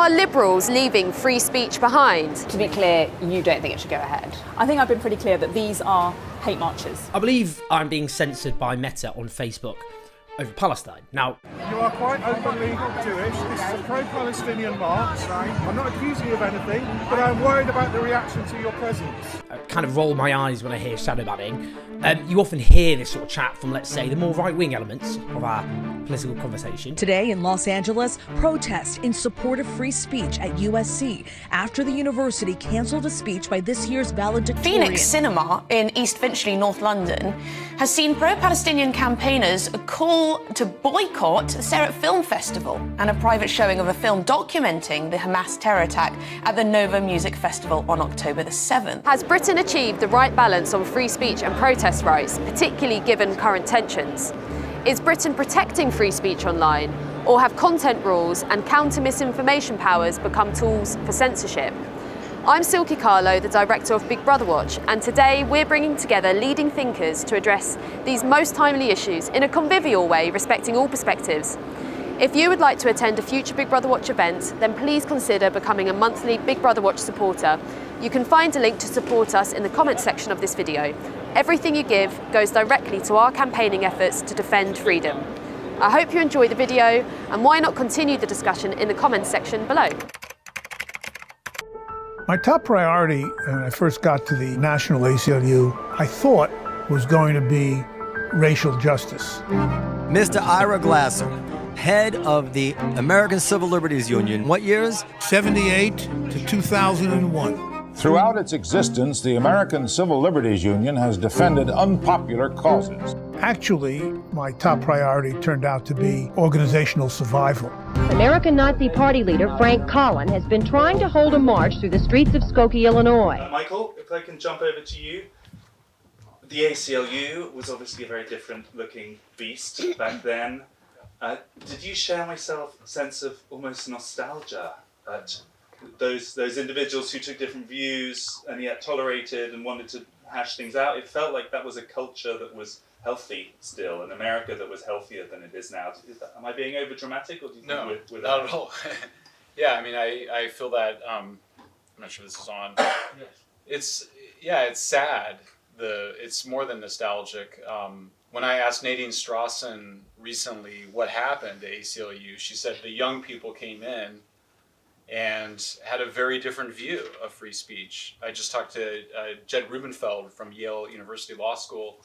are Liberals leaving free speech behind? To be clear, you don't think it should go ahead? I think I've been pretty clear that these are hate marches. I believe I'm being censored by Meta on Facebook over Palestine. Now, you are quite openly Jewish. This is a pro-Palestinian march. I'm not accusing you of anything, but I'm worried about the reaction to your presence. I kind of roll my eyes when I hear shadow banning. You often hear this sort of chat from, let's say, the more right-wing elements of our political conversation. Today in Los Angeles, protests in support of free speech at USC after the university cancelled a speech by this year's valedictorian. Phoenix Cinema in East Finchley, North London, has seen pro-Palestinian campaigners call to boycott the Seret Film Festival and a private showing of a film documenting the Hamas terror attack at the Nova Music Festival on October the 7th. Has Britain achieved the right balance on free speech and protest rights, particularly given current tensions? Is Britain protecting free speech online, or have content rules and counter-misinformation powers become tools for censorship? I'm Silky Carlo, the director of Big Brother Watch, and today we're bringing together leading thinkers to address these most timely issues in a convivial way, respecting all perspectives. If you would like to attend a future Big Brother Watch event, then please consider becoming a monthly Big Brother Watch supporter. You can find a link to support us in the comments section of this video. Everything you give goes directly to our campaigning efforts to defend freedom. I hope you enjoy the video, and why not continue the discussion in the comments section below. My top priority when I first got to the National ACLU, I thought was going to be racial justice. Mr. Ira Glasser, head of the American Civil Liberties Union. What years? 78 to 2001. Throughout its existence, the American Civil Liberties Union has defended unpopular causes. Actually, my top priority turned out to be organizational survival. American Nazi Party leader Frank Collin has been trying to hold a march through the streets of Skokie, Illinois. Michael, if I can jump over to you. The ACLU was obviously a very different looking beast back then. Did you share my sense of almost nostalgia at those individuals who took different views and yet tolerated and wanted to hash things out? It felt like that was a culture that was healthy still, an America that was healthier than it is now. Am I being over dramatic, or do you think we're not at all? Yeah, I mean, I feel that. I'm not sure this is on. It's sad. It's more than nostalgic. When I asked Nadine Strawson recently what happened to ACLU, she said the young people came in and had a very different view of free speech. I just talked to Jed Rubenfeld from Yale University Law School,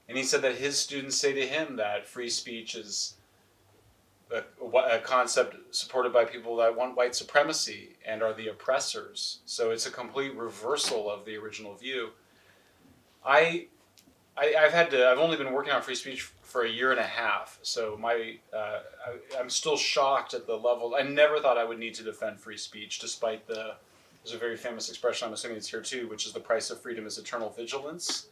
and he said that his students say to him that free speech is a concept supported by people that want white supremacy and are the oppressors. So it's a complete reversal of the original view. I've only been working on free speech for a year and a half, so I'm still shocked at the level. I never thought I would need to defend free speech, despite there's a very famous expression, I'm assuming it's here too, which is the price of freedom is eternal vigilance.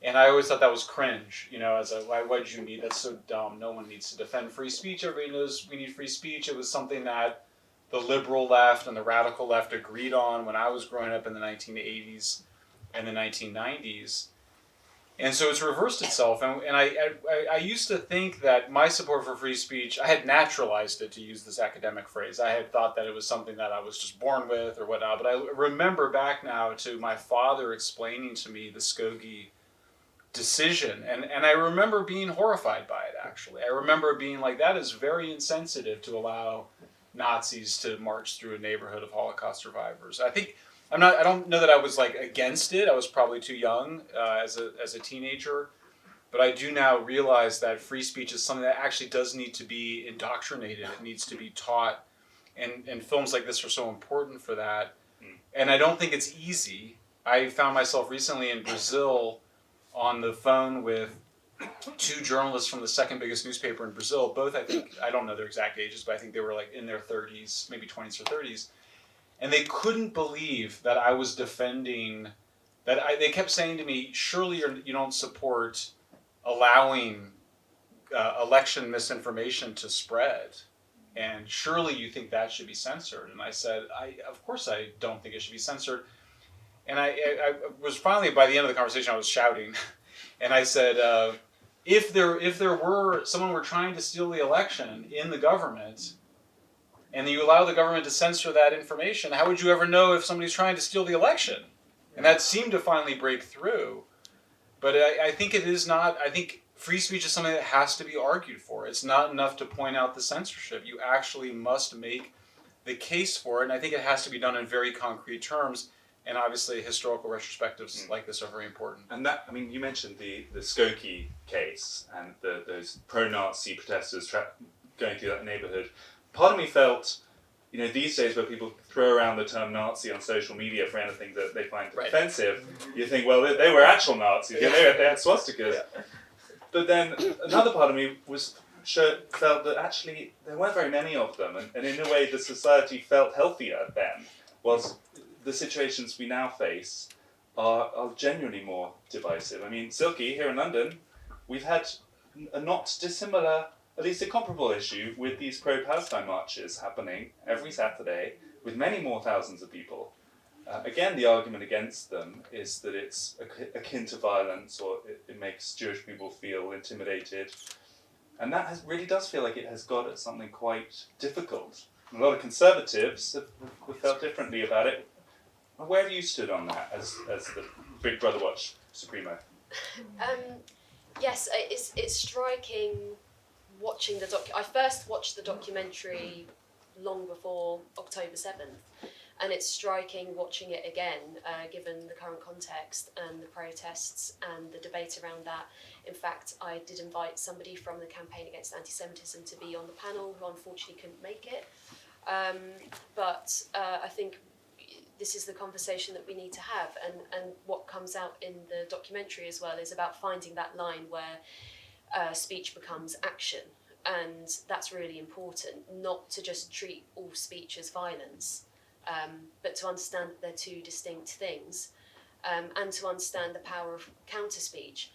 And I always thought that was cringe, why would you need, that's so dumb, no one needs to defend free speech, everybody knows we need free speech. It was something that the liberal left and the radical left agreed on when I was growing up in the 1980s and the 1990s. And so it's reversed itself, and I used to think that my support for free speech, I had naturalized it, to use this academic phrase. I had thought that it was something that I was just born with or whatnot, but I remember back now to my father explaining to me the Skokie decision, and I remember being horrified by it, actually. I remember being like, that is very insensitive to allow Nazis to march through a neighborhood of Holocaust survivors. I don't know that I was against it. I was probably too young as a teenager, but I do now realize that free speech is something that actually does need to be indoctrinated. It needs to be taught, and films like this are so important for that. And I don't think it's easy. I found myself recently in Brazil on the phone with two journalists from the second biggest newspaper in Brazil. Both, I don't know their exact ages, but I think they were in their 30s, maybe 20s or 30s. And they couldn't believe that I was defending, they kept saying to me, surely you don't support allowing election misinformation to spread, and surely you think that should be censored. And I said, of course I don't think it should be censored. And I was finally, by the end of the conversation, I was shouting, and I said, if someone were trying to steal the election in the government, and you allow the government to censor that information, how would you ever know if somebody's trying to steal the election? And that seemed to finally break through. But I think it is not, I think free speech is something that has to be argued for. It's not enough to point out the censorship. You actually must make the case for it, and I think it has to be done in very concrete terms. And obviously, historical retrospectives like this are very important. And that, I mean, you mentioned the Skokie case and those pro-Nazi protesters going through that neighborhood. Part of me felt, you know, these days where people throw around the term Nazi on social media for anything that they find offensive, you think, well, they were actual Nazis. Yeah. They had swastikas. Yeah. But then another part of me felt that actually there weren't very many of them, and in a way the society felt healthier then, whilst the situations we now face are genuinely more divisive. I mean, Silky, here in London, we've had a not dissimilar, at least a comparable issue with these pro-Palestine marches happening every Saturday with many more thousands of people. Again, the argument against them is that it's akin to violence, or it makes Jewish people feel intimidated. And that really does feel like it has got at something quite difficult. A lot of conservatives have felt differently about it. Where have you stood on that as the Big Brother Watch Supremo? Yes, it's striking watching the I first watched the documentary long before October 7th, and it's striking watching it again, given the current context and the protests and the debate around that. In fact, I did invite somebody from the Campaign Against Anti-Semitism to be on the panel, who unfortunately couldn't make it. But I think this is the conversation that we need to have, and what comes out in the documentary as well is about finding that line where speech becomes action, and that's really important, not to just treat all speech as violence, but to understand that they're two distinct things, and to understand the power of counter-speech.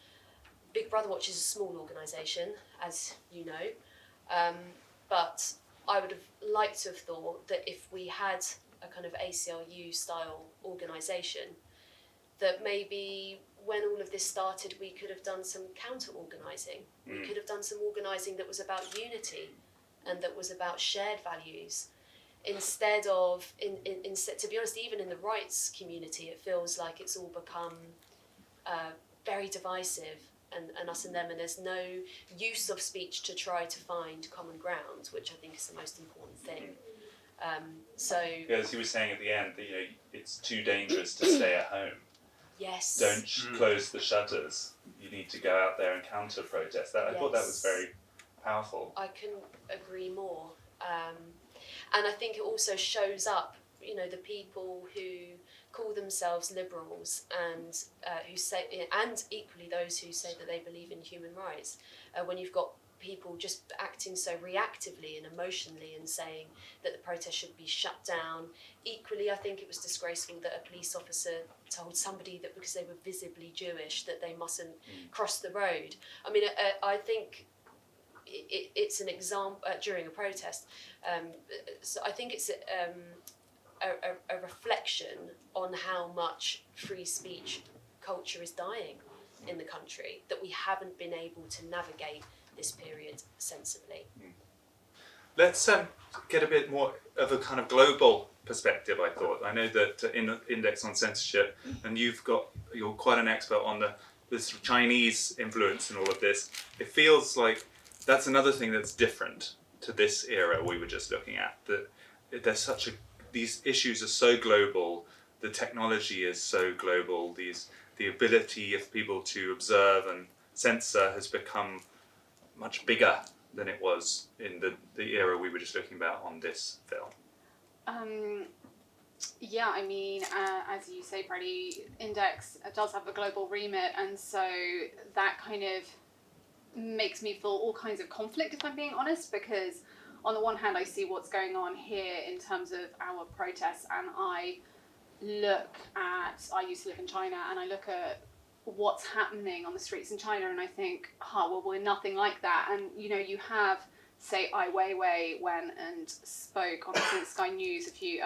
Big Brother Watch is a small organisation, as you know, but I would have liked to have thought that if we had a kind of ACLU style organisation, that maybe when all of this started we could have done some counter-organising. We could have done some organising that was about unity and that was about shared values. Instead of, instead, to be honest, even in the rights community, it feels like it's all become very divisive, and us and them, and there's no use of speech to try to find common ground, which I think is the most important thing. Yeah, as you were saying at the end, that, you know, it's too dangerous to stay at home. Yes. Don't close the shutters. You need to go out there and counter-protest. I thought that was very powerful. I couldn't agree more. And I think it also shows up, you know, the people who call themselves liberals and who say, and equally those who say that they believe in human rights. When you've got people just acting so reactively and emotionally and saying that the protest should be shut down. Equally, I think it was disgraceful that a police officer told somebody that because they were visibly Jewish that they mustn't cross the road. I mean, I think it's an example during a protest. So I think it's a reflection on how much free speech culture is dying in the country, that we haven't been able to navigate this period sensibly. Let's get a bit more of a kind of global perspective, I thought. I know that in Index on Censorship, and you're quite an expert on this Chinese influence in all of this. It feels like that's another thing that's different to this era we were just looking at, that there's these issues are so global, the technology is so global, the ability of people to observe and censor has become much bigger than it was in the era we were just looking about on this film. Yeah, I mean, as you say, Freddie, Index does have a global remit, and so that kind of makes me feel all kinds of conflict, if I'm being honest, because on the one hand I see what's going on here in terms of our protests, and I used to live in China, and I look at what's happening on the streets in China, and I think, well, we're nothing like that. And you know, you have, say, Ai Weiwei went and spoke on Sky News a few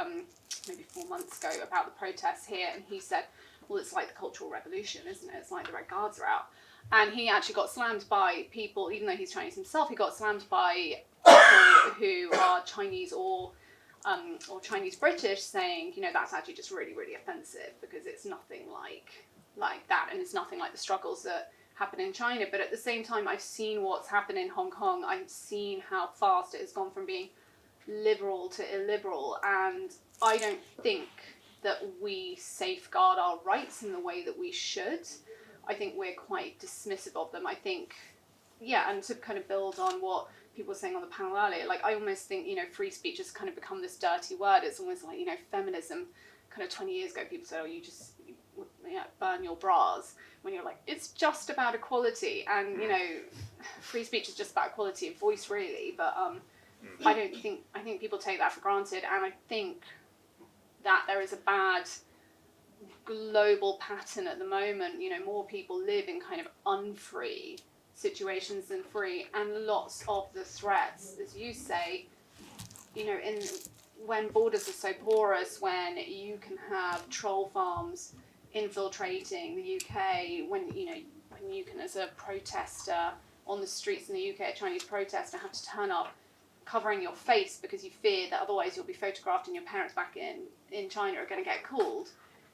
maybe 4 months ago about the protests here, and he said, well, it's like the Cultural Revolution, isn't it? It's like the Red Guards are out. And he actually got slammed by people, even though he's Chinese himself, he got slammed by people who are Chinese or or Chinese British saying, you know, that's actually just really, really offensive because it's nothing like that, and it's nothing like the struggles that happen in China. But at the same time, I've seen what's happened in Hong Kong. I've seen how fast it has gone from being liberal to illiberal, and I don't think that we safeguard our rights in the way that we should. I think we're quite dismissive of them. I think, yeah, and to kind of build on what people were saying on the panel earlier, like I almost think, you know, free speech has kind of become this dirty word. It's almost like, you know, feminism kind of 20 years ago, people said, oh, you just burn your bras, when you're like, it's just about equality. And, you know, free speech is just about equality of voice, really. But I think people take that for granted. And I think that there is a bad global pattern at the moment. You know, more people live in kind of unfree situations than free, and lots of the threats, as you say, you know, when borders are so porous, when you can have troll farms infiltrating the UK, when you can, as a protester on the streets in the UK, a Chinese protester, have to turn up covering your face because you fear that otherwise you'll be photographed and your parents back in China are going to get called.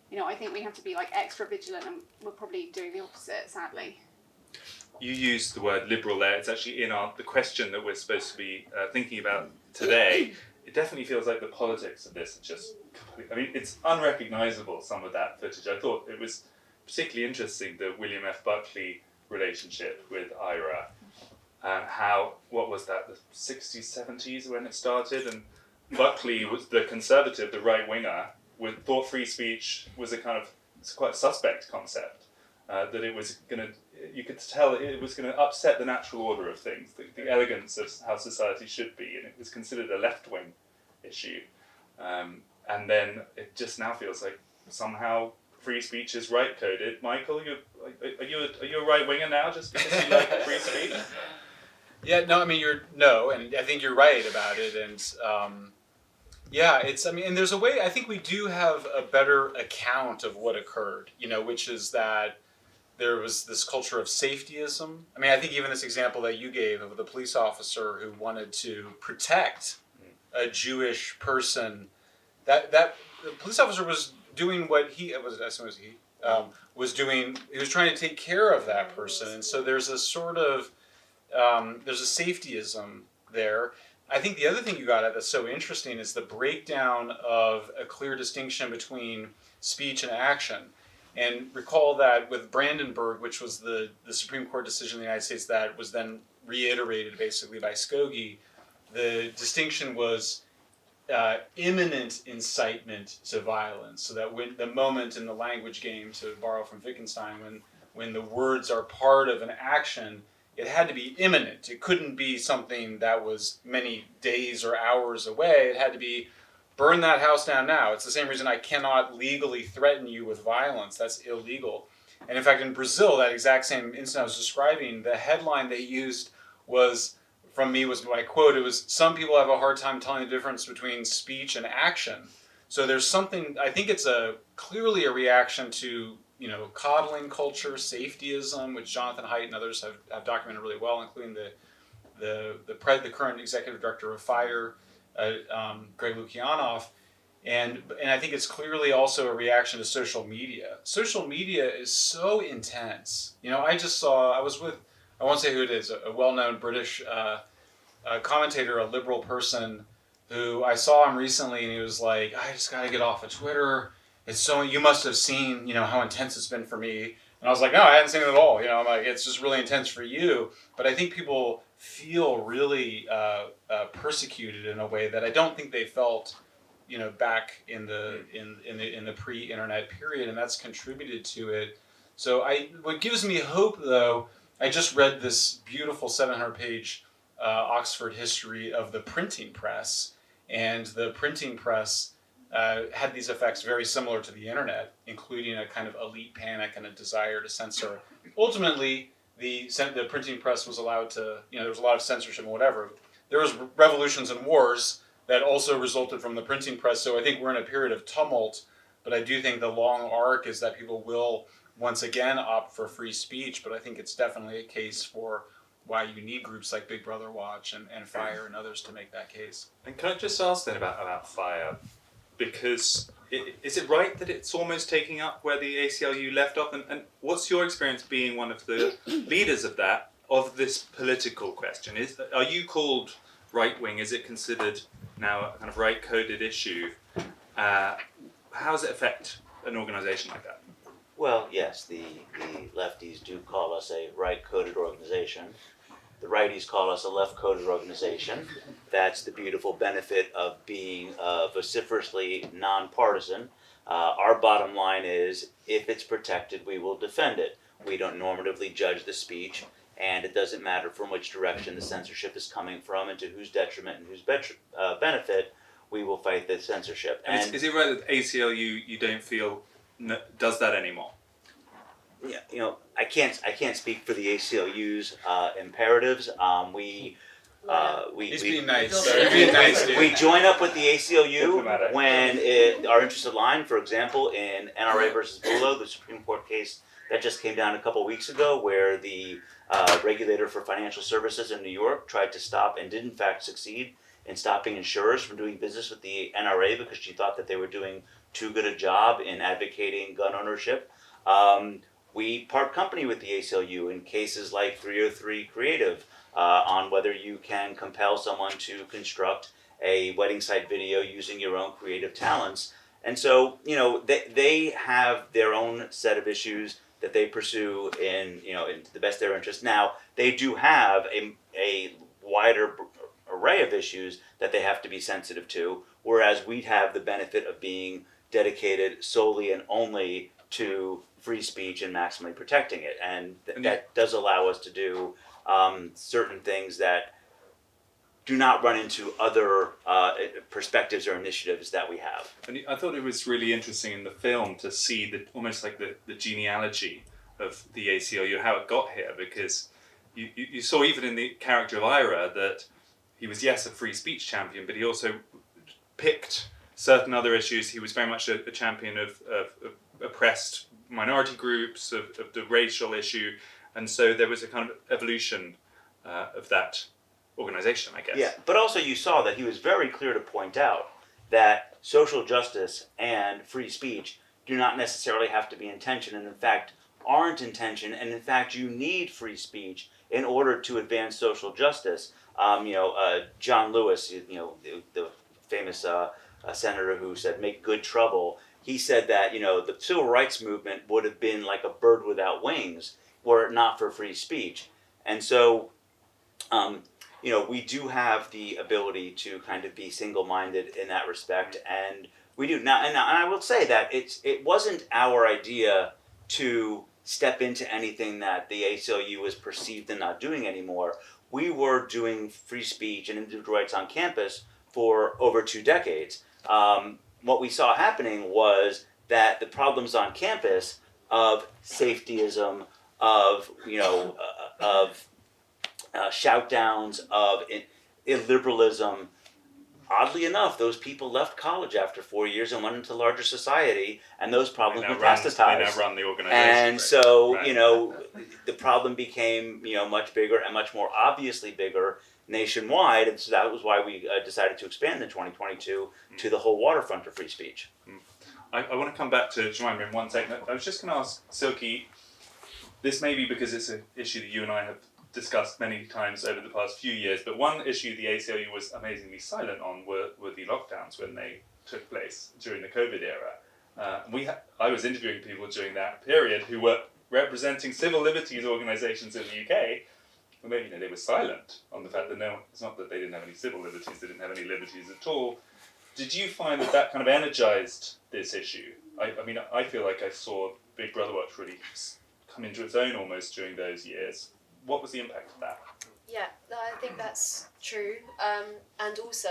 You know, I think we have to be like extra vigilant, and we're probably doing the opposite, sadly. You used the word liberal there. It's actually in the question that we're supposed to be thinking about today. It definitely feels like the politics of this are just completely, I mean, it's unrecognisable, some of that footage. I thought it was particularly interesting, the William F. Buckley relationship with Ira. What was that, the 60s, 70s when it started? And Buckley was the conservative, the right-winger, thought free speech was it's quite a suspect concept. That it was going to, you could tell it was going to upset the natural order of things, the elegance of how society should be, and it was considered a left-wing issue. And then it just now feels like somehow free speech is right-coded. Michael, are you a right-winger now just because you like free speech? Yeah, no, I mean, and I think you're right about it, and and there's a way, I think we do have a better account of what occurred, you know, which is that there was this culture of safetyism. I mean, I think even this example that you gave of the police officer who wanted to protect a Jewish person, that the police officer was doing what he was doing. He was trying to take care of that person, and so there's a sort of there's a safetyism there. I think the other thing you got at that's so interesting is the breakdown of a clear distinction between speech and action. And recall that with Brandenburg, which was the Supreme Court decision in the United States that was then reiterated basically by Skokie, the distinction was imminent incitement to violence. So that when the moment in the language game, to borrow from Wittgenstein, when the words are part of an action, it had to be imminent. It couldn't be something that was many days or hours away. It had to be, burn that house down now. It's the same reason I cannot legally threaten you with violence. That's illegal. And in fact, in Brazil, that exact same incident I was describing, the headline they used was, from me, was my quote, it was, some people have a hard time telling the difference between speech and action. So there's something, I think it's clearly a reaction to, you know, coddling culture, safetyism, which Jonathan Haidt and others have documented really well, including the current executive director of FIRE, Greg Lukianoff, and I think it's clearly also a reaction to social media. Social media is so intense. You know, I won't say who it is, a well-known British commentator, a liberal person, who I saw him recently, and he was like, I just got to get off of Twitter. You must have seen, you know, how intense it's been for me. And I was like, no, I hadn't seen it at all. You know, I'm like, it's just really intense for you. But I think people feel really persecuted in a way that I don't think they felt, you know, back in the pre-internet period, and that's contributed to it. So what gives me hope, though, I just read this beautiful 700-page Oxford history of the printing press, and the printing press had these effects very similar to the internet, including a kind of elite panic and a desire to censor. Ultimately, the printing press was allowed to, you know, there was a lot of censorship and whatever. There was revolutions and wars that also resulted from the printing press, so I think we're in a period of tumult, but I do think the long arc is that people will once again opt for free speech, but I think it's definitely a case for why you need groups like Big Brother Watch and Fire and others to make that case. And can I just ask then about Fire? Because is it right that it's almost taking up where the ACLU left off? And what's your experience being one of the leaders of this political question? Are you called right-wing? Is it considered now a kind of right-coded issue? How does it affect an organisation like that? Well, yes, the lefties do call us a right-coded organization. The righties call us a left-coded organization. That's the beautiful benefit of being vociferously nonpartisan. Our bottom line is, if it's protected, we will defend it. We don't normatively judge the speech, and it doesn't matter from which direction the censorship is coming from and to whose detriment and whose benefit, we will fight the censorship. And is it right that ACLU, you don't feel, does that anymore? Yeah, I can't speak for the ACLU's imperatives. We being nice. Being nice, dude. We join up with the ACLU when our interests align. For example, in NRA versus Bulo, the Supreme Court case that just came down a couple weeks ago, where the regulator for financial services in New York tried to stop and did in fact succeed in stopping insurers from doing business with the NRA because she thought that they were doing too good a job in advocating gun ownership. We part company with the ACLU in cases like 303 Creative on whether you can compel someone to construct a wedding site video using your own creative talents. And so, they have their own set of issues that they pursue in the best of their interest. Now, they do have a wider array of issues that they have to be sensitive to, whereas we have the benefit of being dedicated solely and only to free speech and maximally protecting it. And that does allow us to do certain things that do not run into other perspectives or initiatives that we have. And I thought it was really interesting in the film to see almost like the genealogy of the ACLU, how it got here, because you saw even in the character of Ira that he was, yes, a free speech champion, but he also picked certain other issues. He was very much a champion of oppressed minority groups, of the racial issue, and so there was a kind of evolution of that organization, I guess. Yeah, but also you saw that he was very clear to point out that social justice and free speech do not necessarily have to be in tension, and in fact aren't in tension, and in fact you need free speech in order to advance social justice. John Lewis, the famous senator who said, "Make good trouble." He said that, the civil rights movement would have been like a bird without wings were it not for free speech. And so, we do have the ability to kind of be single-minded in that respect, and we do. Now, and I will say that it wasn't our idea to step into anything that the ACLU was perceived in not doing anymore. We were doing free speech and individual rights on campus for over 2 decades. What we saw happening was that the problems on campus of safetyism, of shout downs, of illiberalism. Oddly enough, those people left college after 4 years and went into larger society, and those problems metastasized. They now run the organization. And so, the problem became, much bigger and much more obviously bigger nationwide, and so that was why we decided to expand in 2022 to the whole waterfront of free speech. I want to come back to Jemima in 1 second. I was just going to ask Silky, this may be because it's an issue that you and I have discussed many times over the past few years, but one issue the ACLU was amazingly silent on were the lockdowns when they took place during the COVID era. I was interviewing people during that period who were representing civil liberties organisations in the UK. They were silent on the fact that it's not that they didn't have any civil liberties, they didn't have any liberties at all. Did you find that kind of energised this issue? I feel like I saw Big Brother Watch really come into its own almost during those years. What was the impact of that? Yeah, I think that's true. And also,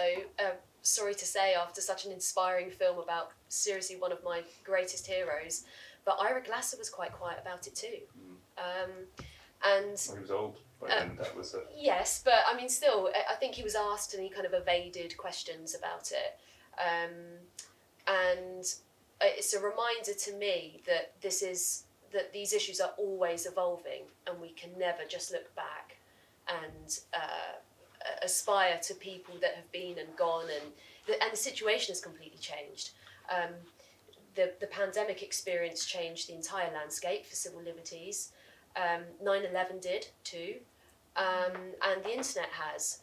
sorry to say, after such an inspiring film about seriously one of my greatest heroes, but Ira Glasser was quite quiet about it too. He was old by then, that was it. Yes, but still, I think he was asked and he kind of evaded questions about it. And it's a reminder to me that these issues are always evolving and we can never just look back and aspire to people that have been and gone, and the situation has completely changed. The pandemic experience changed the entire landscape for civil liberties. 9/11 did too, and the internet has.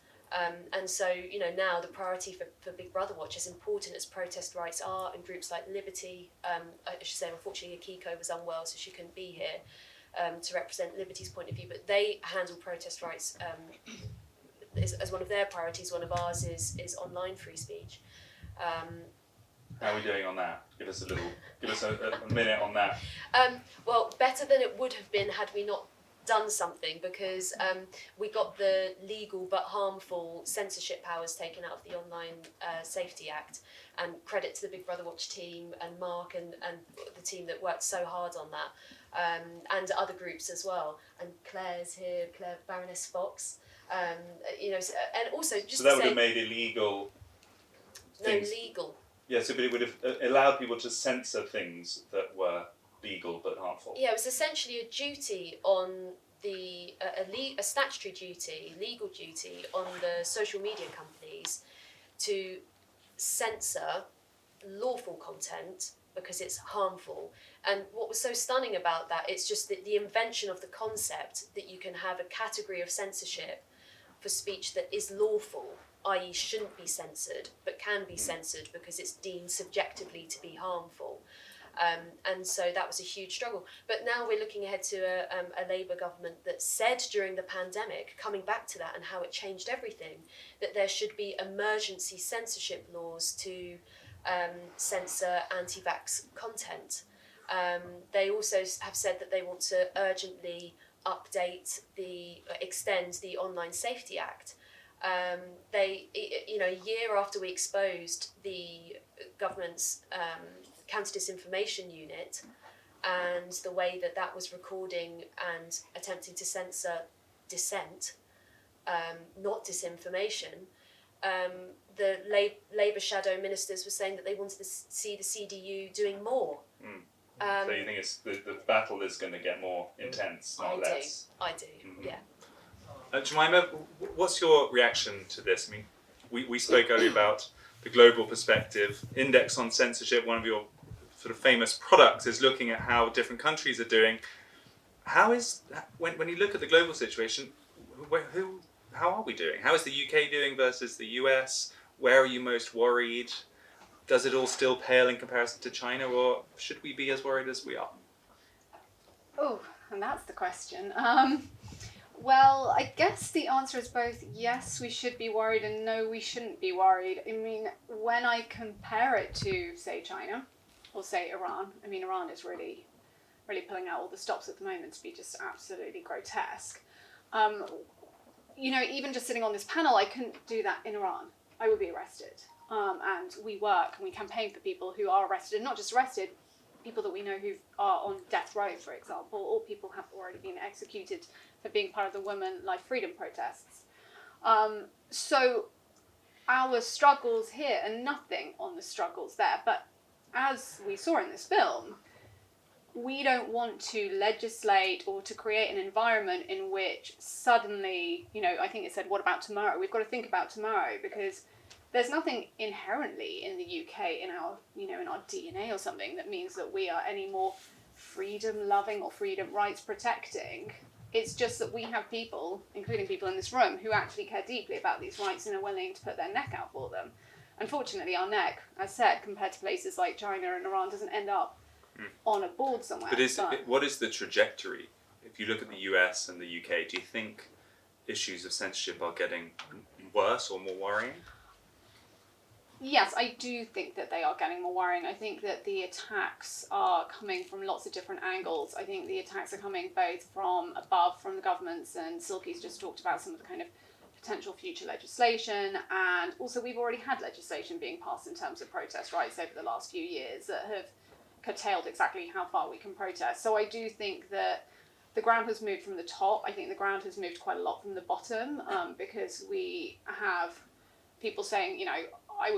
And so, now the priority for Big Brother Watch, as important as protest rights are, and groups like Liberty, I should say, unfortunately, Akiko was unwell, so she couldn't be here to represent Liberty's point of view, but they handle protest rights as one of their priorities. One of ours is online free speech. How are we doing on that? Give us a minute on that. Well, better than it would have been had we not done something, because we got the legal but harmful censorship powers taken out of the Online Safety Act, and credit to the Big Brother Watch team and Mark and the team that worked so hard on that, and other groups as well. And Claire's here, Claire Baroness Fox, and also just so that to would say, have made illegal. Things. No, legal. Yeah, so but it would have allowed people to censor things that were legal but harmful. Yeah, it was essentially a duty on a statutory duty, legal duty on the social media companies to censor lawful content because it's harmful. And what was so stunning about that, it's just that the invention of the concept that you can have a category of censorship for speech that is lawful, i.e. shouldn't be censored, but can be censored because it's deemed subjectively to be harmful. And so that was a huge struggle. But now we're looking ahead to a Labour government that said during the pandemic, coming back to that and how it changed everything, that there should be emergency censorship laws to censor anti-vax content. They also have said that they want to urgently extend the Online Safety Act. A year after we exposed the government's counter-disinformation unit and the way that was recording and attempting to censor dissent, not disinformation, the Labour shadow ministers were saying that they wanted to see the CDU doing more. So you think it's the battle is going to get more intense, not less? I do, yeah. Jemima, what's your reaction to this? I mean, we spoke earlier about the global perspective. Index on Censorship, one of your sort of famous products, is looking at how different countries are doing. How is, when you look at the global situation, how are we doing? How is the UK doing versus the US? Where are you most worried? Does it all still pale in comparison to China, or should we be as worried as we are? Oh, and that's the question. Well, I guess the answer is both yes, we should be worried, and no, we shouldn't be worried. I mean, when I compare it to, say, China or say Iran, I mean, Iran is really pulling out all the stops at the moment to be just absolutely grotesque. Even just sitting on this panel, I couldn't do that in Iran. I would be arrested. And we work and we campaign for people who are arrested, and not just arrested, people that we know who are on death row, for example, or people have already been executed for being part of the women life freedom protests. So our struggles here are nothing on the struggles there. But as we saw in this film, we don't want to legislate or to create an environment in which suddenly, I think it said, what about tomorrow? We've got to think about tomorrow, because there's nothing inherently in the UK in our, in our DNA or something that means that we are any more freedom loving or freedom rights protecting. It's just that we have people, including people in this room, who actually care deeply about these rights and are willing to put their neck out for them. Unfortunately, our neck, as said, compared to places like China and Iran, doesn't end up on a board somewhere. But what is the trajectory? If you look at the US and the UK, do you think issues of censorship are getting worse or more worrying? Yes, I do think that they are getting more worrying. I think that the attacks are coming from lots of different angles. I think the attacks are coming both from above, from the governments, and Silky's just talked about some of the kind of potential future legislation, and also we've already had legislation being passed in terms of protest rights over the last few years that have curtailed exactly how far we can protest. So I do think that the ground has moved from the top. I think the ground has moved quite a lot from the bottom, because we have people saying, I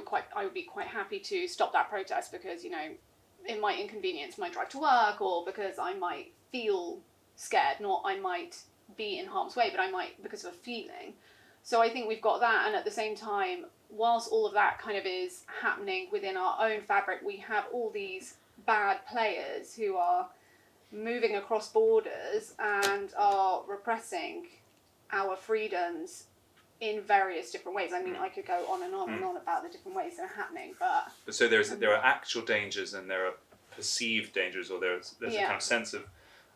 would be quite happy to stop that protest because, it might inconvenience my drive to work, or because I might feel scared, not I might be in harm's way, but I might because of a feeling. So I think we've got that, and at the same time, whilst all of that kind of is happening within our own fabric, we have all these bad players who are moving across borders and are repressing our freedoms in various different ways. I mean, I could go on and on and on about the different ways they're happening, but so there are actual dangers and there are perceived dangers, or there's a kind of sense of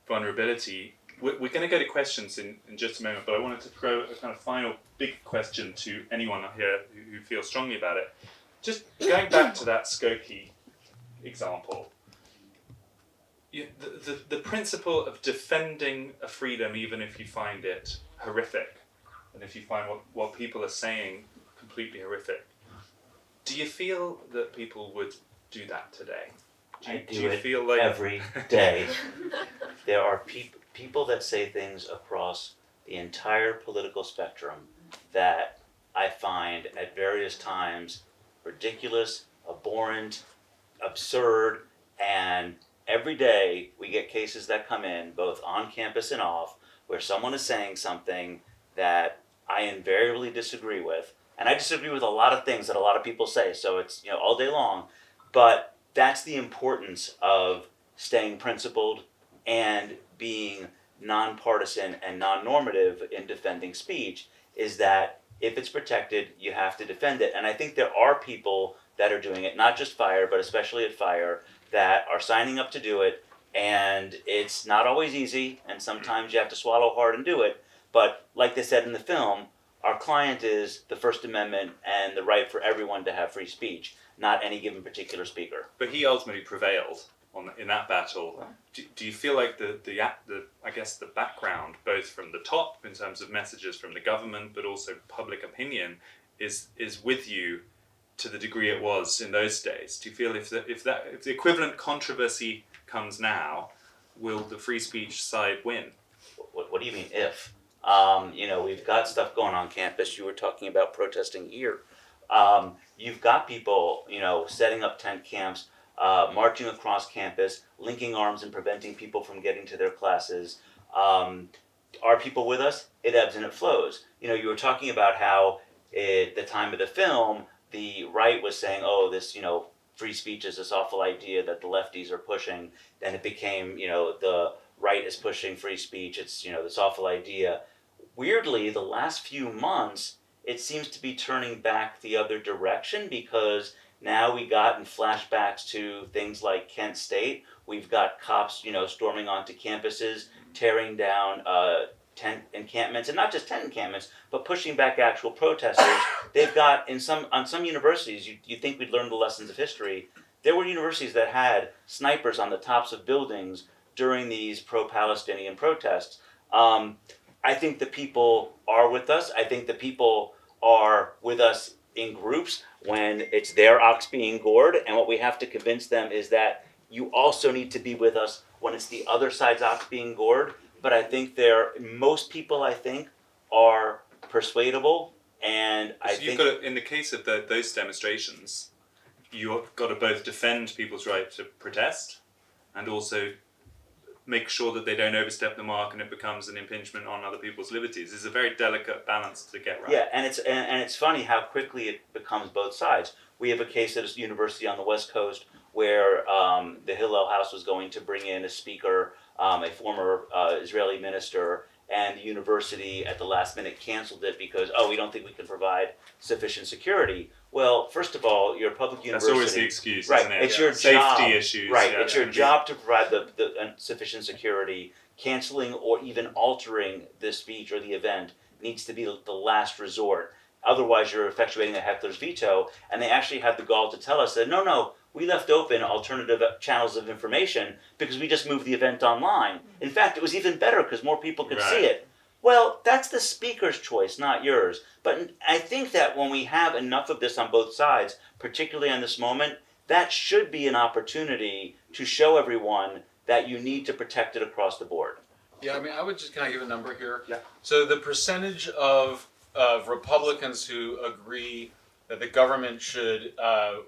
vulnerability. We're going to go to questions in just a moment, but I wanted to throw a kind of final big question to anyone here who feels strongly about it. Just going back to that Skokie example, the principle of defending a freedom, even if you find it horrific, and if you find what people are saying completely horrific, do you feel that people would do that today? Do you feel like every day? There are people that say things across the entire political spectrum that I find at various times ridiculous, abhorrent, absurd, and every day we get cases that come in, both on campus and off, where someone is saying something that I invariably disagree with. And I disagree with a lot of things that a lot of people say, so it's all day long. But that's the importance of staying principled and being nonpartisan and non-normative in defending speech, is that if it's protected, you have to defend it. And I think there are people that are doing it, not just FIRE, but especially at FIRE, that are signing up to do it. And it's not always easy, and sometimes you have to swallow hard and do it. But like they said in the film, our client is the First Amendment and the right for everyone to have free speech, not any given particular speaker. But he ultimately prevailed in that battle. Do you feel like the I guess the background, both from the top in terms of messages from the government, but also public opinion, is with you to the degree it was in those days? Do you feel if the equivalent controversy comes now, will the free speech side win? What do you mean if? We've got stuff going on campus. You were talking about protesting here. You've got people, setting up tent camps, marching across campus, linking arms and preventing people from getting to their classes. Are people with us? It ebbs and it flows. You were talking about how at the time of the film, the right was saying, oh, this, free speech is this awful idea that the lefties are pushing. Then it became, the right is pushing free speech. It's, this awful idea. Weirdly, the last few months, it seems to be turning back the other direction, because now we got in flashbacks to things like Kent State. We've got cops, storming onto campuses, tearing down tent encampments, and not just tent encampments, but pushing back actual protesters. They've got on some universities, you think we'd learn the lessons of history. There were universities that had snipers on the tops of buildings during these pro-Palestinian protests. I think the people are with us. I think the people are with us in groups when it's their ox being gored, and what we have to convince them is that you also need to be with us when it's the other side's ox being gored. But I think most people, are persuadable, and I think... in the case of those demonstrations, you've got to both defend people's right to protest and also make sure that they don't overstep the mark and it becomes an impingement on other people's liberties. It's a very delicate balance to get right. Yeah, and it's funny how quickly it becomes both sides. We have a case at a university on the West Coast where the Hillel House was going to bring in a speaker, a former Israeli minister, and the university at the last minute canceled it because, we don't think we can provide sufficient security. Well, first of all, you're a public university. That's always the excuse, right? Isn't it? It's your Safety job. issues. Right. Yeah, it's your job to provide the sufficient security. Canceling or even altering the speech or the event needs to be the last resort. Otherwise, you're effectuating a heckler's veto. And they actually had the gall to tell us that, no, we left open alternative channels of information because we just moved the event online. In fact, it was even better because more people could see it. Well, that's the speaker's choice, not yours. But I think that when we have enough of this on both sides, particularly on this moment, that should be an opportunity to show everyone that you need to protect it across the board. Yeah, I would just, can I give a number here? Yeah. So the percentage of Republicans who agree that the government should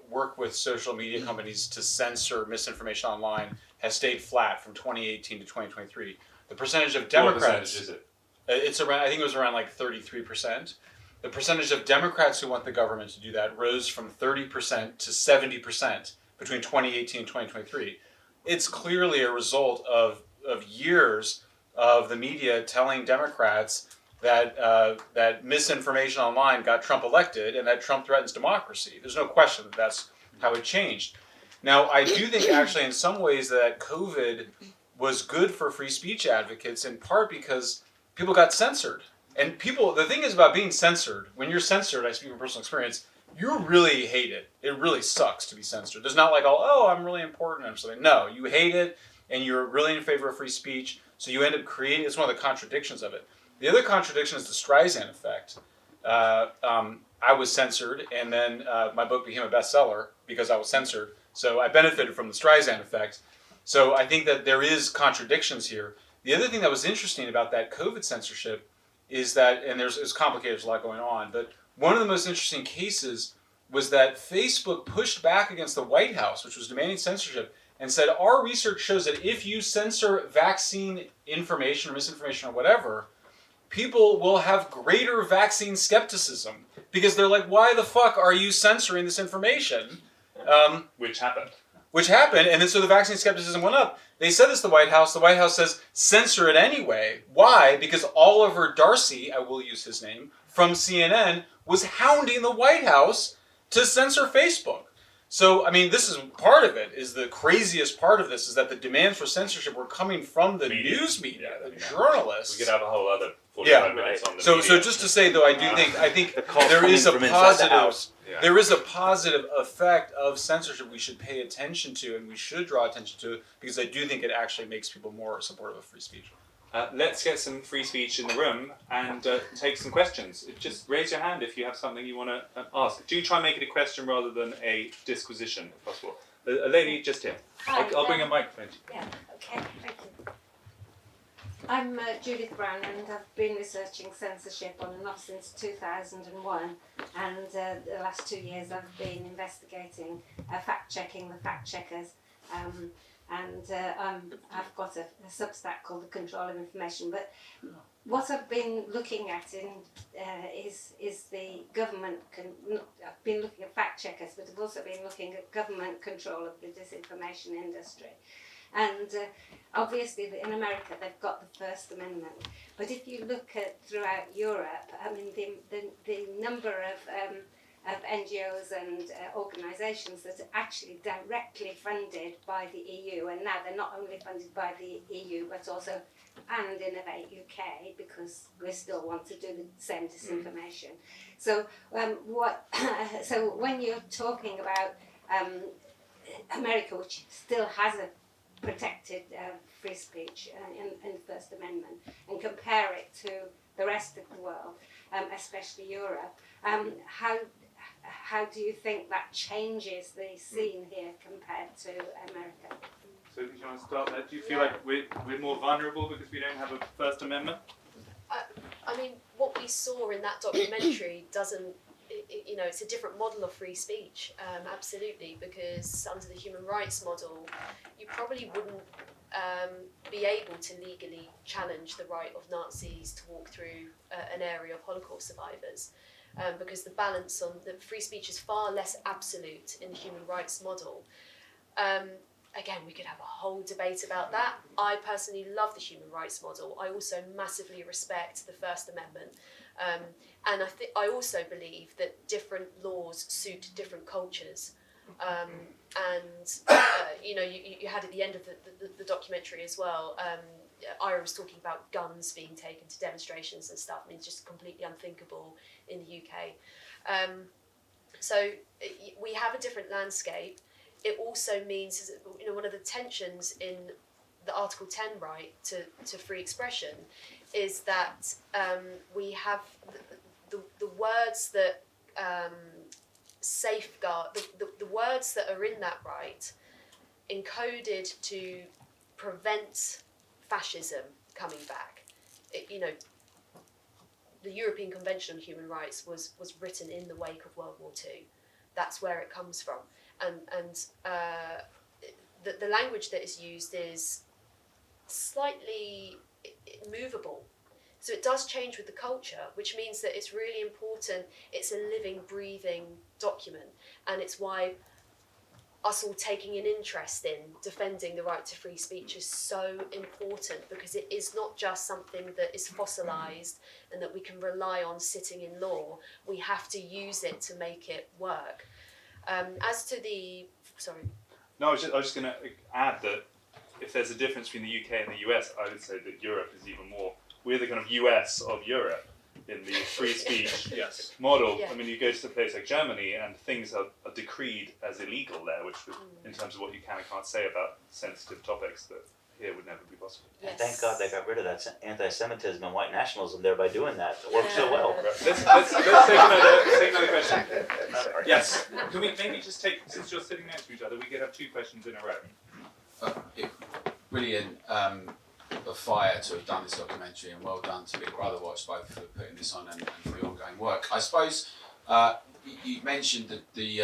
work with social media companies to censor misinformation online has stayed flat from 2018 to 2023. The percentage of Democrats... What percentage is it? It's around, I think it was around like 33%. The percentage of Democrats who want the government to do that rose from 30% to 70% between 2018 and 2023. It's clearly a result of years of the media telling Democrats that that misinformation online got Trump elected and that Trump threatens democracy. There's no question that that's how it changed. Now, I do think actually in some ways that COVID was good for free speech advocates, in part because people got censored. And people, the thing is about being censored, when you're censored, I speak from personal experience, you really hate it. It really sucks to be censored. There's not like, oh, I'm really important or something. No, you hate it and you're really in favor of free speech. So you end up creating, it's one of the contradictions of it. The other contradiction is the Streisand effect. I was censored and then my book became a bestseller because I was censored. So I benefited from the Streisand effect. So I think that there is contradictions here. The other thing that was interesting about that COVID censorship is that, and it's complicated, there's a lot going on, but one of the most interesting cases was that Facebook pushed back against the White House, which was demanding censorship, and said, our research shows that if you censor vaccine information or misinformation or whatever, people will have greater vaccine skepticism because they're like, why the fuck are you censoring this information? Which happened. And then so the vaccine skepticism went up. They said this to the White House. The White House says, censor it anyway. Why? Because Oliver Darcy, I will use his name, from CNN, was hounding the White House to censor Facebook. So, I mean, this is part of it, is the craziest part of this, is that the demands for censorship were coming from the news media, the journalists. We could have a whole other 45 minutes on the media. So just to say, though, I think there is a positive... Yeah. There is a positive effect of censorship we should pay attention to, and we should draw attention to, because I do think it actually makes people more supportive of free speech. Let's get some free speech in the room and take some questions. Just raise your hand if you have something you want to ask. Do try and make it a question rather than a disquisition, if possible. A lady just here. I'll bring a microphone to you. Yeah, okay, thank you. I'm Judith Brown, and I've been researching censorship on and off since 2001, and the last 2 years I've been investigating fact-checking the fact-checkers, and I've got a Substack called The Control of Information. But what I've been looking at is the government, I've been looking at fact-checkers, but I've also been looking at government control of the disinformation industry. And obviously in America they've got the First Amendment, but if you look at throughout Europe, I mean the number of NGOs and organisations that are actually directly funded by the EU, and now they're not only funded by the EU but also and Innovate UK, because we still want to do the same disinformation. So so when you're talking about America, which still has a protected free speech in the First Amendment, and compare it to the rest of the world, especially Europe, how do you think that changes the scene here compared to America? So do you want to start there? Do you feel like we're more vulnerable because we don't have a First Amendment? I mean, what we saw in that documentary doesn't, it's a different model of free speech, absolutely, because under the human rights model, you probably wouldn't be able to legally challenge the right of Nazis to walk through an area of Holocaust survivors, because the balance on the free speech is far less absolute in the human rights model. Again, we could have a whole debate about that. I personally love the human rights model. I also massively respect the First Amendment. And I also believe that different laws suit different cultures. You had at the end of the documentary as well, Ira was talking about guns being taken to demonstrations and stuff. I mean, it's just completely unthinkable in the UK. So we have a different landscape. It also means, one of the tensions in the Article 10 right to free expression is that we have the words that safeguard, the words that are in that right encoded to prevent fascism coming back. The European Convention on Human Rights was written in the wake of World War II. That's where it comes from. And the language that is used is slightly movable, So it does change with the culture, which means that it's really important. It's a living, breathing document, and it's why us all taking an interest in defending the right to free speech is so important, because it is not just something that is fossilized and that we can rely on sitting in law. We have to use it to make it work. As to the... Sorry. No, I was just going to add that if there's a difference between the UK and the US, I would say that Europe is even more. We're the kind of US of Europe in the free speech model. Yeah. I mean, you go to a place like Germany and things are decreed as illegal there, which would, in terms of what you can and can't say about sensitive topics that here would never be possible. And thank God they got rid of that anti-Semitism and white nationalism there by doing that. It worked so well. Let's take another question. Yes. Can we maybe just take, since you're sitting next to each other, we could have 2 questions in a row. Brilliant of Fire to have done this documentary, and well done to Big Brother Watch both for putting this on and for the ongoing work. I suppose you mentioned that the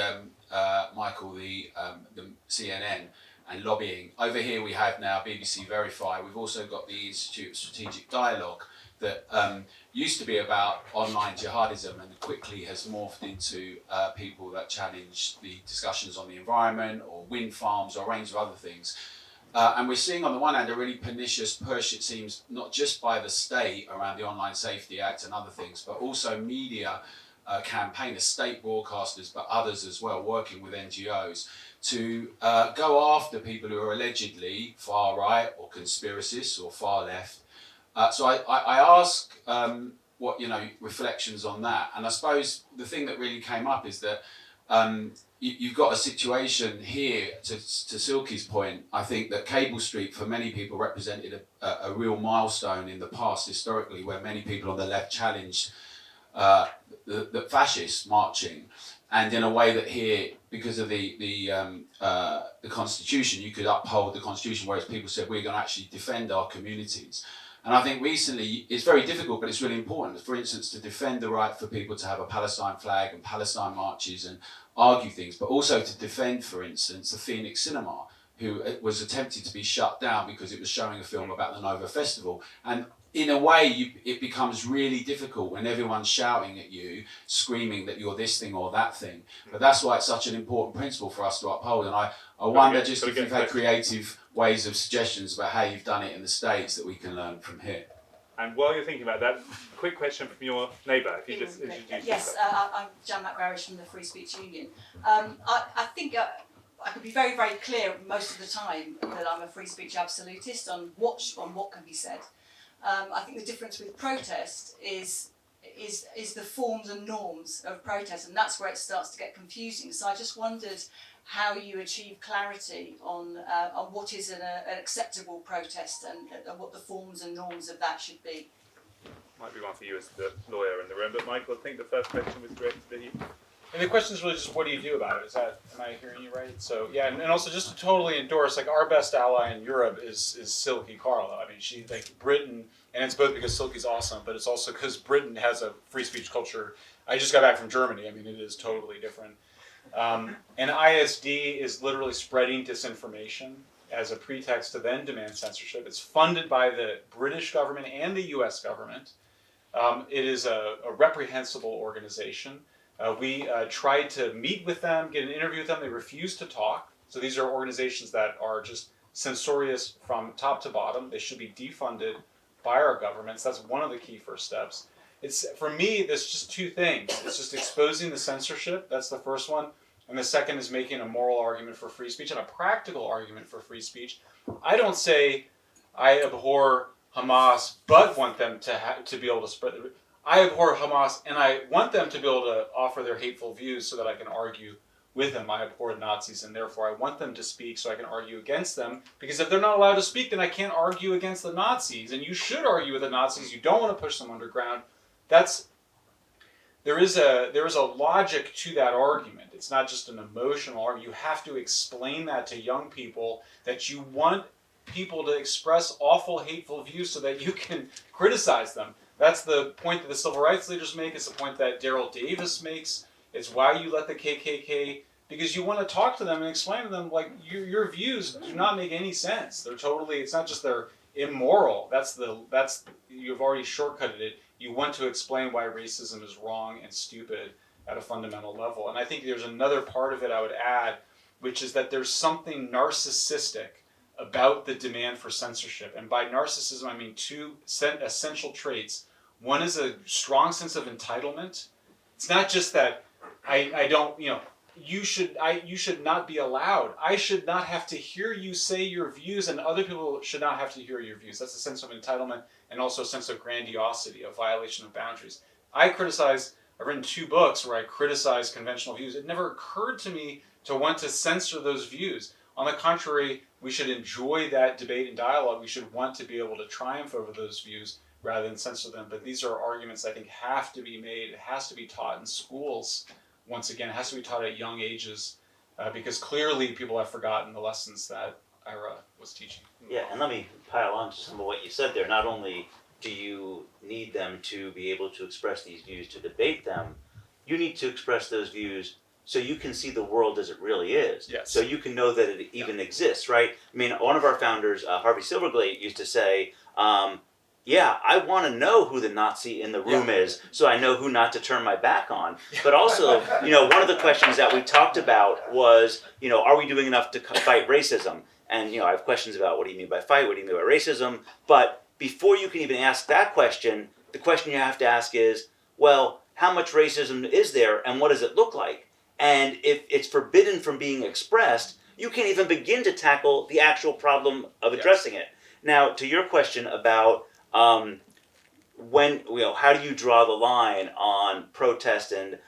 Michael, the CNN and lobbying. Over here we have now BBC Verify. We've also got the Institute of Strategic Dialogue that used to be about online jihadism and quickly has morphed into people that challenge the discussions on the environment or wind farms or a range of other things. And we're seeing on the one hand a really pernicious push, it seems, not just by the state around the Online Safety Act and other things, but also media campaigners, state broadcasters, but others as well, working with NGOs to go after people who are allegedly far right or conspiracists or far left. So I ask what, reflections on that. And I suppose the thing that really came up is that you've got a situation here, to Silky's point, I think that Cable Street for many people represented a real milestone in the past historically, where many people on the left challenged the fascists marching. And in a way that here, because of the Constitution, you could uphold the Constitution, whereas people said we're going to actually defend our communities. And I think recently it's very difficult, but it's really important, for instance, to defend the right for people to have a Palestine flag and Palestine marches and argue things, but also to defend, for instance, the Phoenix Cinema, who was attempted to be shut down because it was showing a film about the Nova Festival. And in a way, it becomes really difficult when everyone's shouting at you, screaming that you're this thing or that thing. But that's why it's such an important principle for us to uphold. And I wonder just if you've had creative ways of suggestions about how you've done it in the States that we can learn from here. And while you're thinking about that, quick question from your neighbour, if you just introduce yourself. Yes, I'm Jan McGrarish from the Free Speech Union. I think I could be very, very clear most of the time that I'm a free speech absolutist on what can be said. I think the difference with protest is the forms and norms of protest, and that's where it starts to get confusing. So I just wondered how you achieve clarity on what is an acceptable protest and what the forms and norms of that should be. Might be one for you as the lawyer in the room, but Michael, I think the first question was directed to you. And the question is really just, what do you do about it? Am I hearing you right? So yeah, and also just to totally endorse, like, our best ally in Europe is Silky Carlo. I mean, she, like, Britain, and it's both because Silky's awesome, but it's also because Britain has a free speech culture. I just got back from Germany. I mean, it is totally different. And ISD is literally spreading disinformation as a pretext to then demand censorship. It's funded by the British government and the US government. It is a reprehensible organization. We tried to meet with them, get an interview with them. They refused to talk. So these are organizations that are just censorious from top to bottom. They should be defunded by our governments. That's one of the key first steps. For me, there's just 2 things. It's just exposing the censorship. That's the first one. And the second is making a moral argument for free speech and a practical argument for free speech. I don't say I abhor Hamas, but want them to be able to spread the... I abhor Hamas, and I want them to be able to offer their hateful views so that I can argue with them. I abhor Nazis, and therefore I want them to speak so I can argue against them. Because if they're not allowed to speak, then I can't argue against the Nazis. And you should argue with the Nazis. You don't want to push them underground. There is a logic to that argument. It's not just an emotional argument. You have to explain that to young people, that you want people to express awful, hateful views so that you can criticize them. That's the point that the civil rights leaders make. It's the point that Daryl Davis makes. It's why you let the KKK, because you want to talk to them and explain to them, like, your views do not make any sense. They're totally, it's not just they're immoral. You've already shortcutted it. You want to explain why racism is wrong and stupid at a fundamental level. And I think there's another part of it I would add, which is that there's something narcissistic about the demand for censorship. And by narcissism, I mean two essential traits. One is a strong sense of entitlement. It's not just that I don't, you should not be allowed. I should not have to hear you say your views, and other people should not have to hear your views. That's a sense of entitlement and also a sense of grandiosity, a violation of boundaries. I've written 2 books where I criticize conventional views. It never occurred to me to want to censor those views. On the contrary, we should enjoy that debate and dialogue. We should want to be able to triumph over those views rather than censor them. But these are arguments I think have to be made. It has to be taught in schools. Once again, it has to be taught at young ages because clearly people have forgotten the lessons that Ira was teaching. Yeah, and let me pile on to some of what you said there. Not only do you need them to be able to express these views, to debate them, you need to express those views so you can see the world as it really is. Yes. So you can know that it even exists, right? I mean, one of our founders, Harvey Silverglate, used to say, yeah, I want to know who the Nazi in the room is so I know who not to turn my back on. But also, one of the questions that we talked about was, are we doing enough to fight racism? And, I have questions about what do you mean by fight? What do you mean by racism? But before you can even ask that question, the question you have to ask is, well, how much racism is there and what does it look like? And if it's forbidden from being expressed, you can't even begin to tackle the actual problem of addressing it. Now, to your question about when, how do you draw the line on protest and,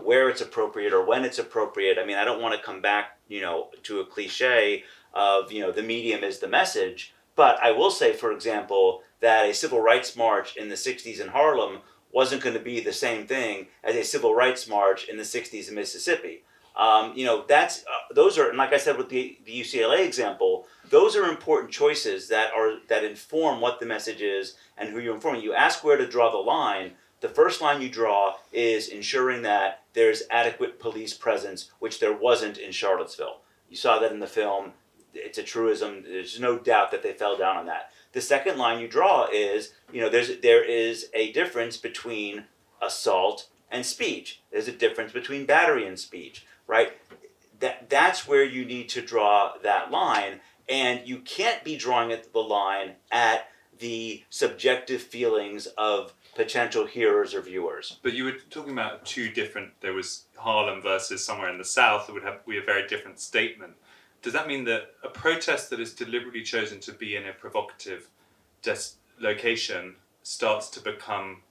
where it's appropriate or when it's appropriate? I mean, I don't want to come back, to a cliche of, the medium is the message. But I will say, for example, that a civil rights march in the 60s in Harlem wasn't going to be the same thing as a civil rights march in the 60s in Mississippi. Those are, and like I said with the UCLA example, those are important choices that inform what the message is and who you're informing. You ask where to draw the line. The first line you draw is ensuring that there's adequate police presence, which there wasn't in Charlottesville. You saw that in the film. It's a truism. There's no doubt that they fell down on that. The second line you draw is, there is a difference between assault and speech. There's a difference between battery and speech, right? That's where you need to draw that line, and you can't be drawing the line at the subjective feelings of potential hearers or viewers. But you were talking about 2 different, there was Harlem versus somewhere in the South that would be a very different statement. Does that mean that a protest that is deliberately chosen to be in a provocative location starts to become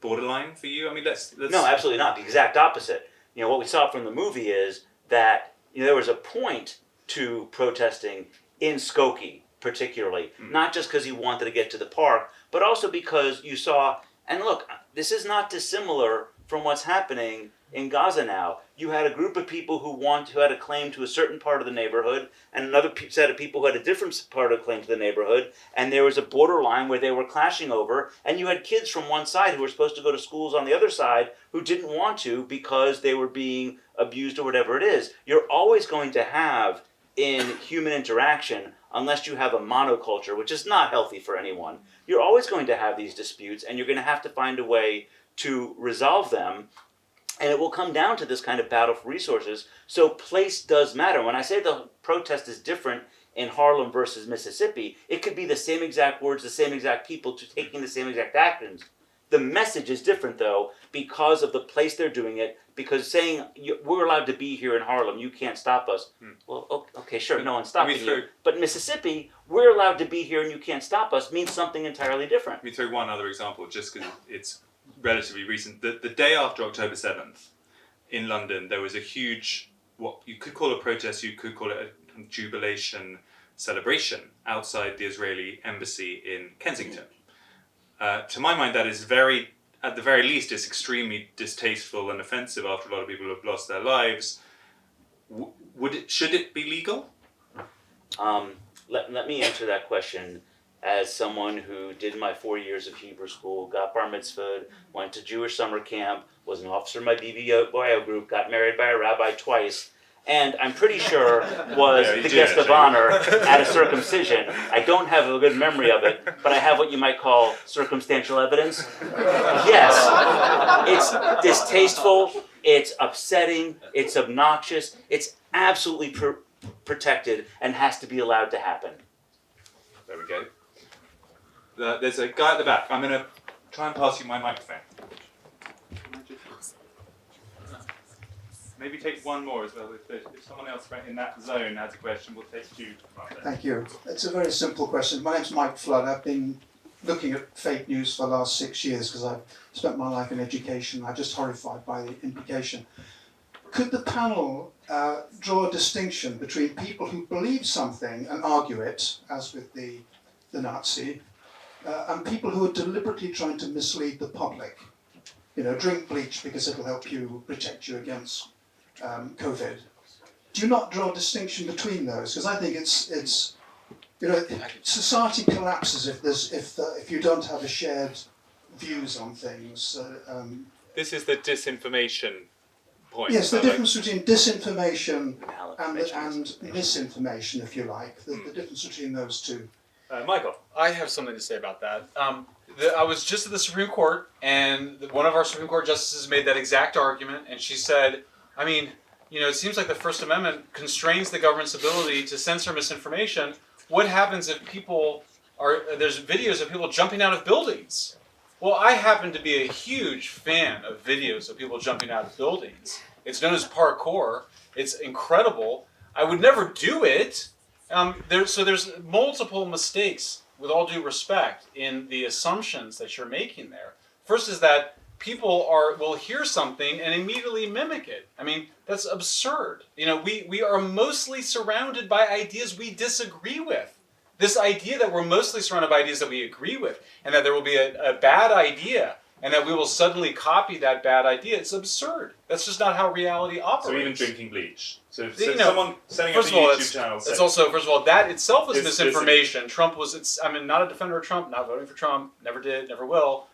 borderline for you? I mean, let's... No, absolutely not. The exact opposite. What we saw from the movie is that there was a point to protesting in Skokie, particularly. Not just because you wanted to get to the park, but also because you saw... And look, this is not dissimilar from what's happening in Gaza now. You had a group of people who had a claim to a certain part of the neighborhood, and another set of people who had a different part of the claim to the neighborhood, and there was a borderline where they were clashing over, and you had kids from one side who were supposed to go to schools on the other side who didn't want to because they were being abused or whatever it is. You're always going to have in human interaction, unless you have a monoculture, which is not healthy for anyone, you're always going to have these disputes, and you're going to have to find a way to resolve them. And it will come down to this kind of battle for resources. So place does matter. When I say the protest is different in Harlem versus Mississippi, it could be the same exact words, the same exact people taking the same exact actions. The message is different, though, because of the place they're doing it, because saying, we're allowed to be here in Harlem, you can't stop us. Well, okay, sure, no one's stopping you. But in Mississippi, we're allowed to be here and you can't stop us means something entirely different. Let me throw one other example, just because it's relatively recent. The day after October 7th, in London, there was a huge, what you could call a protest, you could call it a jubilation celebration outside the Israeli embassy in Kensington. To my mind, that is at the very least, it's extremely distasteful and offensive after a lot of people have lost their lives. Should it be legal? Let me answer that question as someone who did my 4 years of Hebrew school, got bar mitzvahed, went to Jewish summer camp, was an officer in my BBO group, got married by a rabbi twice, and I'm pretty sure was the guest of honor at a circumcision. I don't have a good memory of it, but I have what you might call circumstantial evidence. Yes, it's distasteful, it's upsetting, it's obnoxious, it's absolutely protected and has to be allowed to happen. There we go. There's a guy at the back. I'm going to try and pass you my microphone. Maybe take one more as well. If someone else right in that zone has a question, we'll take two. Thank you. It's a very simple question. My name's Mike Flood. I've been looking at fake news for the last 6 years because I've spent my life in education. I'm just horrified by the implication. Could the panel draw a distinction between people who believe something and argue it, as with the Nazi, and people who are deliberately trying to mislead the public? You know, drink bleach because it'll help you, protect you against COVID. Do you not draw a distinction between those? Because I think it's you know, society collapses if you don't have a shared views on things. This is the disinformation point. Yes, the difference between disinformation and misinformation, if you like, the difference between those two. Michael. I have something to say about that. I was just at the Supreme Court, and one of our Supreme Court justices made that exact argument, and she said, I mean, you know, it seems like the First Amendment constrains the government's ability to censor misinformation. What happens if there's videos of people jumping out of buildings? Well, I happen to be a huge fan of videos of people jumping out of buildings. It's known as parkour. It's incredible. I would never do it. There's multiple mistakes, with all due respect, in the assumptions that you're making there. First is that people will hear something and immediately mimic it. I mean, that's absurd. You know, we are mostly surrounded by ideas we disagree with. This idea that we're mostly surrounded by ideas that we agree with, and that there will be a bad idea, and that we will suddenly copy that bad idea, it's absurd. That's just not how reality operates. So even drinking bleach. So know, someone setting up a YouTube channel. It's also, first of all, that itself is misinformation. I'm not a defender of Trump, not voting for Trump, never did, never will.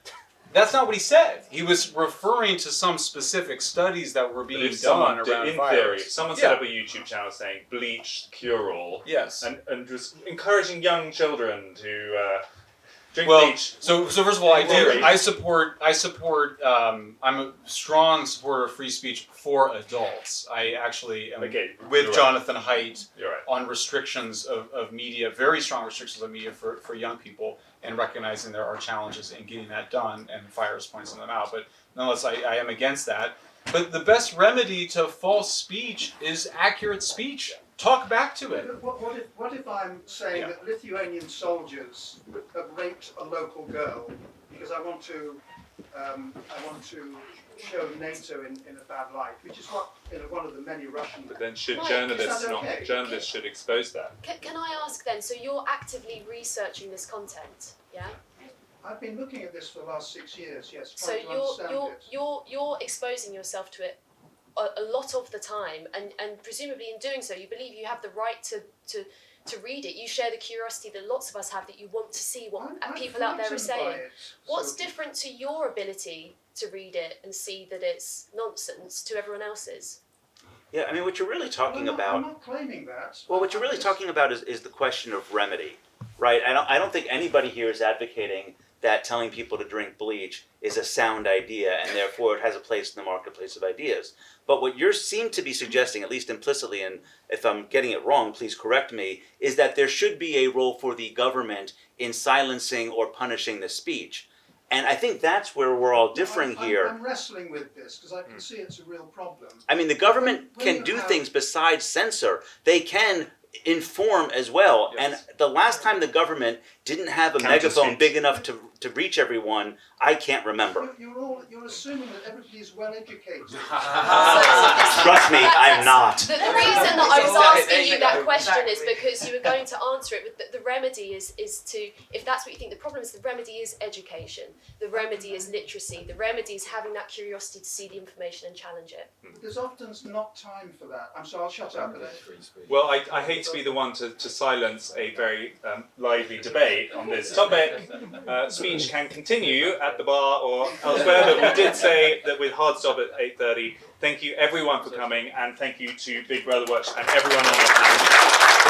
That's not what he said. He was referring to some specific studies that were being done around in virus. theory, someone set up a YouTube channel saying bleach cure-all. Yes. And just encouraging young children to drink bleach. So first of all, I support. I'm a strong supporter of free speech for adults. I actually am with Jonathan Haidt on restrictions of media, very strong restrictions of media for young people, and recognizing there are challenges in getting that done, and Fires pointing them out. But nonetheless, I am against that. But the best remedy to false speech is accurate speech. Talk back to it. What if I'm saying that Lithuanian soldiers have raped a local girl because I want to show NATO in a bad light, which is what one of the many Russian. But then should Mike, journalists should expose that? Can I ask then? So you're actively researching this content, yeah? I've been looking at this for the last 6 years. Yes. So you're exposing yourself to it a lot of the time, and presumably in doing so, you believe you have the right to read it. You share the curiosity that lots of us have, that you want to see what people out there are saying. What's different to your ability to read it and see that it's nonsense to everyone else's? Yeah, I mean, what you're really talking about. I'm not claiming that. Well, what you're really talking about is the question of remedy, right? I don't think anybody here is advocating that telling people to drink bleach is a sound idea, and therefore it has a place in the marketplace of ideas. But what you seem to be suggesting, at least implicitly, and if I'm getting it wrong, please correct me, is that there should be a role for the government in silencing or punishing the speech. And I think that's where we're all differing here. I'm wrestling with this because I can see it's a real problem. I mean, the government can do things besides censor. They can inform as well. Yes. And the last time the government didn't have a megaphone big enough to reach everyone, I can't remember. You're assuming that everybody is well educated. Trust me, I'm not. The reason that I was asking you that question is because you were going to answer it with the remedy is to, if that's what you think, the problem is the remedy is education. The remedy is literacy. The remedy is having that curiosity to see the information and challenge it. There's often not time for that. I'm sorry, I'll shut up. Well, I hate to be the one to silence a very lively debate on this topic. Speech speech can continue at the bar or elsewhere, but we did say that with hard stop at 8:30. Thank you everyone for coming, and thank you to Big Brother Watch and everyone on the panel.